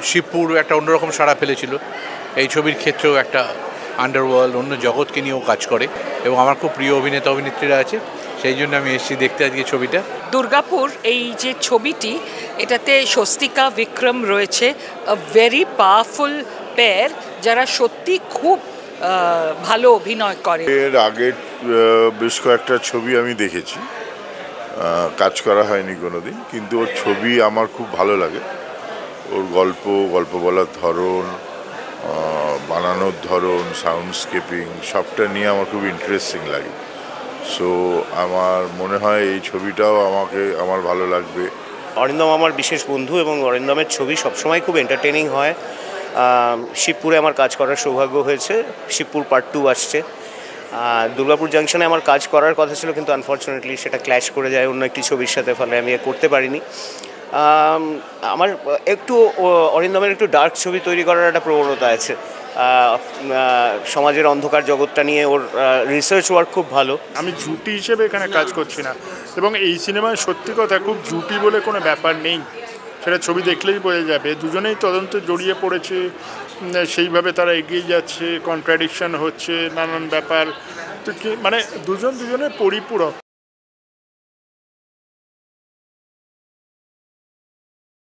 শিবপুর একটা অন্যরকম সাড়া ফেলেছিল। এই ছবির ক্ষেত্রেও একটা আন্ডারওয়ার্ল্ড, অন্য জগৎকে নিয়েও কাজ করে এবং আমার খুব প্রিয় অভিনেতা অভিনেত্রীরা আছে, সেই জন্য আমি এসেছি দেখতে আজকে ছবিটা। দুর্গাপুর এই যে ছবিটি, এটাতে স্বস্তিকা বিক্রম রয়েছে, আ ভেরি পাওয়ারফুল পেয়ার, যারা সত্যি খুব ভালো অভিনয় করে। এর আগে বেশ কয়েকটা ছবি আমি দেখেছি, কাজ করা হয়নি কোনোদিন, কিন্তু ওর ছবি আমার খুব ভালো লাগে। ওর গল্প বলার ধরন, বানানোর ধরন, সাউন্ডস্কেপিং সবটা নিয়ে আমার খুব ইন্টারেস্টিং লাগে। সো আমার মনে হয় এই ছবিটাও আমার ভালো লাগবে। অরিন্দম আমার বিশেষ বন্ধু এবং অরিন্দমের ছবি সবসময় খুব এন্টারটেনিং হয়। শিবপুরে আমার কাজ করার সৌভাগ্য হয়েছে, শিবপুর পার্ট 2 আসছে। দুর্গাপুর জাংশনে আমার কাজ করার কথা ছিল, কিন্তু আনফর্চুনেটলি সেটা ক্ল্যাশ করে যায় অন্য একটি ছবির সাথে, ফলে আমি করতে পারিনি। আমার একটু অরিন্দমের একটু ডার্ক ছবি তৈরি করার একটা প্রবণতা আছে। সমাজের অন্ধকার জগৎটা নিয়ে ওর রিসার্চ ওয়ার্ক খুব ভালো। আমি জুটি হিসেবে এখানে কাজ করছি না, এবং এই সিনেমায় সত্যি কথা খুব জুটি বলে কোনো ব্যাপার নেই, সেটা ছবি দেখলেই বোঝা যাবে। দুজনেই তদন্তে জড়িয়ে পড়েছে, সেইভাবে তারা এগিয়ে যাচ্ছে, কন্ট্রাডিকশন হচ্ছে, নানান ব্যাপার, তো কি মানে দুজনের পরিপূরক।